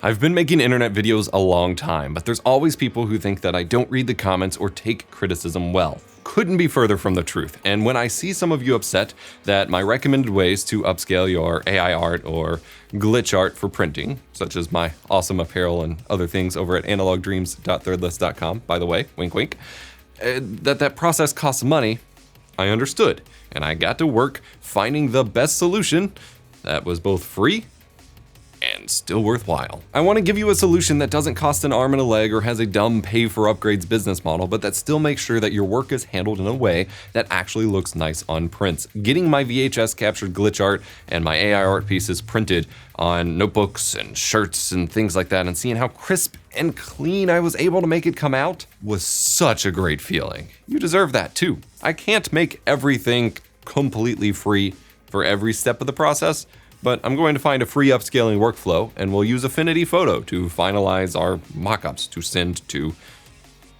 I've been making internet videos a long time, but there's always people who think that I don't read the comments or take criticism well. Couldn't be further from the truth. And when I see some of you upset that my recommended ways to upscale your AI art or glitch art for printing, such as my awesome apparel and other things over at analogdreams.threadless.com, by the way, wink wink, that process costs money, I understood. And I got to work finding the best solution that was both free and still worthwhile. I want to give you a solution that doesn't cost an arm and a leg or has a dumb pay for upgrades business model, but that still makes sure that your work is handled in a way that actually looks nice on prints. Getting my VHS captured glitch art and my AI art pieces printed on notebooks and shirts and things like that, and seeing how crisp and clean I was able to make it come out was such a great feeling. You deserve that too. I can't make everything completely free for every step of the process, but I'm going to find a free upscaling workflow, and we'll use Affinity Photo to finalize our mockups to send to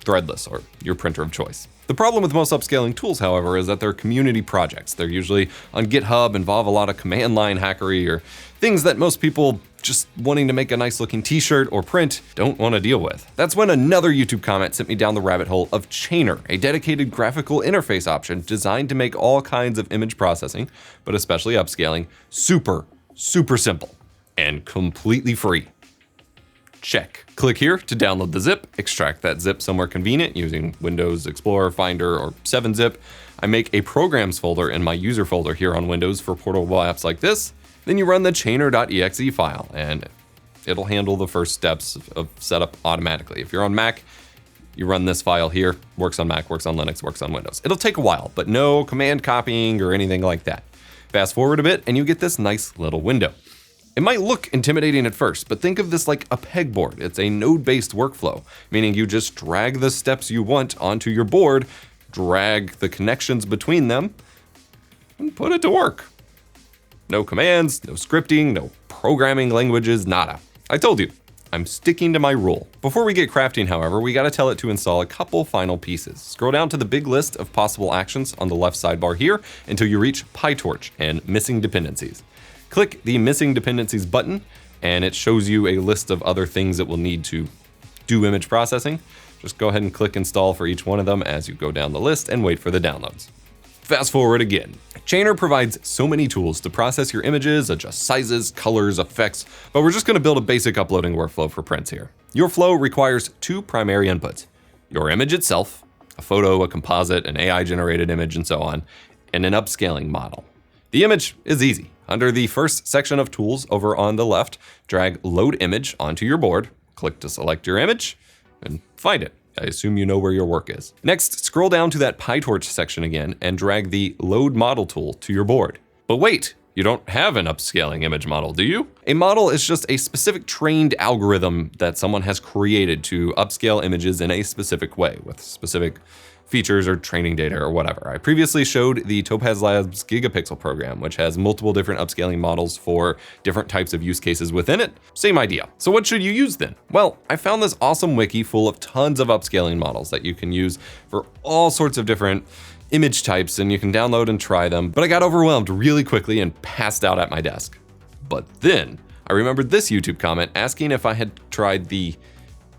Threadless or your printer of choice. The problem with most upscaling tools, however, is that they're community projects. They're usually on GitHub, involve a lot of command line hackery or things that most people just wanting to make a nice looking t-shirt or print don't want to deal with. That's when another YouTube comment sent me down the rabbit hole of Chainer, a dedicated graphical interface option designed to make all kinds of image processing, but especially upscaling, super simple and completely free. Check. Click here to download the zip, extract that zip somewhere convenient using Windows Explorer, Finder, or 7-zip. I make a programs folder in my user folder here on Windows for portable apps like this. Then you run the chainer.exe file and it'll handle the first steps of setup automatically. If you're on Mac, you run this file here, works on Mac, works on Linux, works on Windows. It'll take a while, but no command copying or anything like that. Fast forward a bit and you get this nice little window. It might look intimidating at first, but think of this like a pegboard. It's a node-based workflow, meaning you just drag the steps you want onto your board, drag the connections between them, and put it to work. No commands, no scripting, no programming languages, nada. I told you, I'm sticking to my rule. Before we get crafting, however, we gotta tell it to install a couple final pieces. Scroll down to the big list of possible actions on the left sidebar here until you reach PyTorch and missing dependencies. Click the missing dependencies button and it shows you a list of other things that will need to do image processing. Just go ahead and click install for each one of them as you go down the list and wait for the downloads. Fast forward again. Chainer provides so many tools to process your images, adjust sizes, colors, effects, but we're just gonna build a basic uploading workflow for prints here. Your flow requires two primary inputs: your image itself, a photo, a composite, an AI generated image, and so on, and an upscaling model. The image is easy. Under the first section of tools over on the left, drag load image onto your board, click to select your image, and find it. I assume you know where your work is. Next, scroll down to that PyTorch section again and drag the load model tool to your board. But wait, you don't have an upscaling image model, do you? A model is just a specific trained algorithm that someone has created to upscale images in a specific way with specific features or training data or whatever. I previously showed the Topaz Labs Gigapixel program, which has multiple different upscaling models for different types of use cases within it. Same idea. So what should you use then? Well, I found this awesome wiki full of tons of upscaling models that you can use for all sorts of different image types, and you can download and try them, but I got overwhelmed really quickly and passed out at my desk. But then I remembered this YouTube comment asking if I had tried the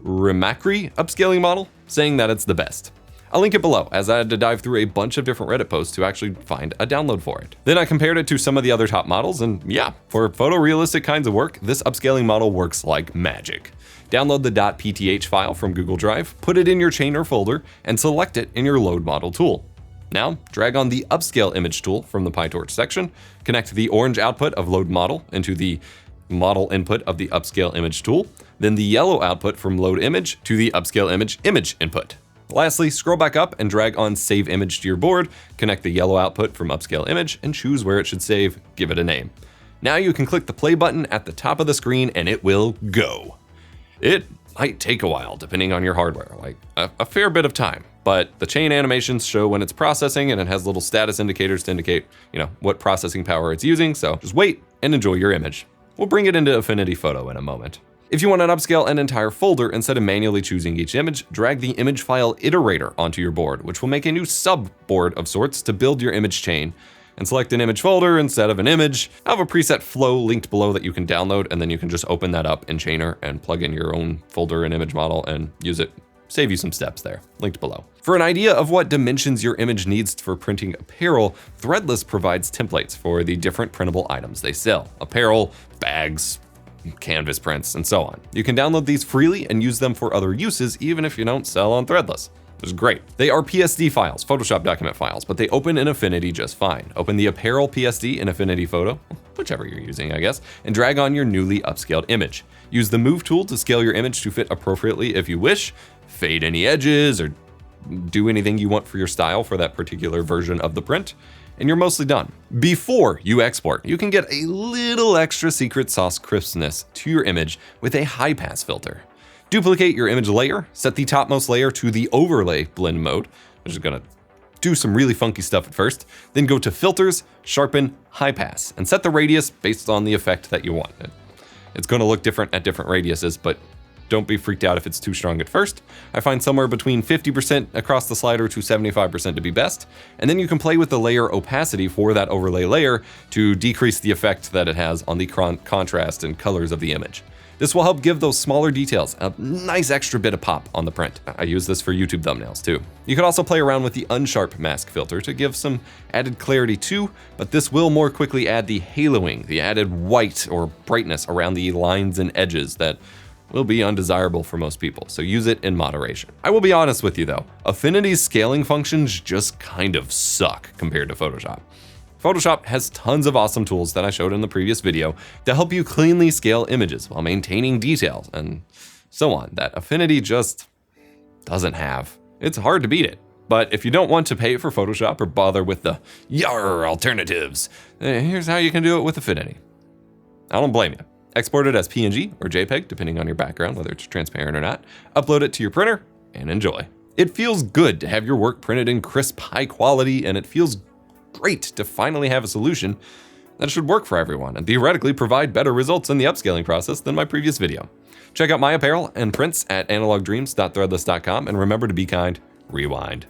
Rimakri upscaling model, saying that it's the best. I'll link it below, as I had to dive through a bunch of different Reddit posts to actually find a download for it. Then I compared it to some of the other top models, and yeah, for photorealistic kinds of work, this upscaling model works like magic. Download the .pth file from Google Drive, put it in your Chainer folder, and select it in your load model tool. Now, drag on the upscale image tool from the PyTorch section, connect the orange output of load model into the model input of the upscale image tool, then the yellow output from load image to the upscale image input. Lastly, scroll back up and drag on Save Image to your board, connect the yellow output from Upscale Image, and choose where it should save, give it a name. Now you can click the play button at the top of the screen and it will go. It might take a while depending on your hardware, like a fair bit of time, but the chain animations show when it's processing and it has little status indicators to indicate, what processing power it's using, so just wait and enjoy your image. We'll bring it into Affinity Photo in a moment. If you want to upscale an entire folder instead of manually choosing each image, drag the image file iterator onto your board, which will make a new subboard of sorts to build your image chain. and select an image folder instead of an image. I have a preset flow linked below that you can download, and then you can just open that up in Chainer and plug in your own folder and image model and use it. Save you some steps there, linked below. For an idea of what dimensions your image needs for printing apparel, Threadless provides templates for the different printable items they sell: apparel, bags, canvas prints, and so on. You can download these freely and use them for other uses, even if you don't sell on Threadless, which is great. They are PSD files, Photoshop document files, but they open in Affinity just fine. Open the apparel PSD in Affinity Photo, whichever you're using, I guess, and drag on your newly upscaled image. Use the Move tool to scale your image to fit appropriately if you wish, fade any edges, or do anything you want for your style for that particular version of the print, and you're mostly done. Before you export, you can get a little extra secret sauce crispness to your image with a high pass filter. Duplicate your image layer, set the topmost layer to the overlay blend mode, which is gonna do some really funky stuff at first, then go to filters, sharpen, high pass, and set the radius based on the effect that you want. It's gonna look different at different radiuses, but don't be freaked out if it's too strong at first. I find somewhere between 50% across the slider to 75% to be best, and then you can play with the layer opacity for that overlay layer to decrease the effect that it has on the contrast and colors of the image. This will help give those smaller details a nice extra bit of pop on the print. I use this for YouTube thumbnails too. You can also play around with the unsharp mask filter to give some added clarity too, but this will more quickly add the haloing, the added white or brightness around the lines and edges that will be undesirable for most people, so use it in moderation. I will be honest with you though, Affinity's scaling functions just kind of suck compared to Photoshop. Photoshop has tons of awesome tools that I showed in the previous video to help you cleanly scale images while maintaining details and so on that Affinity just doesn't have. It's hard to beat it. But if you don't want to pay for Photoshop or bother with the YAR alternatives, here's how you can do it with Affinity. I don't blame you. Export it as PNG or JPEG, depending on your background, whether it's transparent or not. Upload it to your printer and enjoy. It feels good to have your work printed in crisp, high quality, and it feels great to finally have a solution that should work for everyone and theoretically provide better results in the upscaling process than my previous video. Check out my apparel and prints at analogdreams.threadless.com, and remember to be kind, rewind.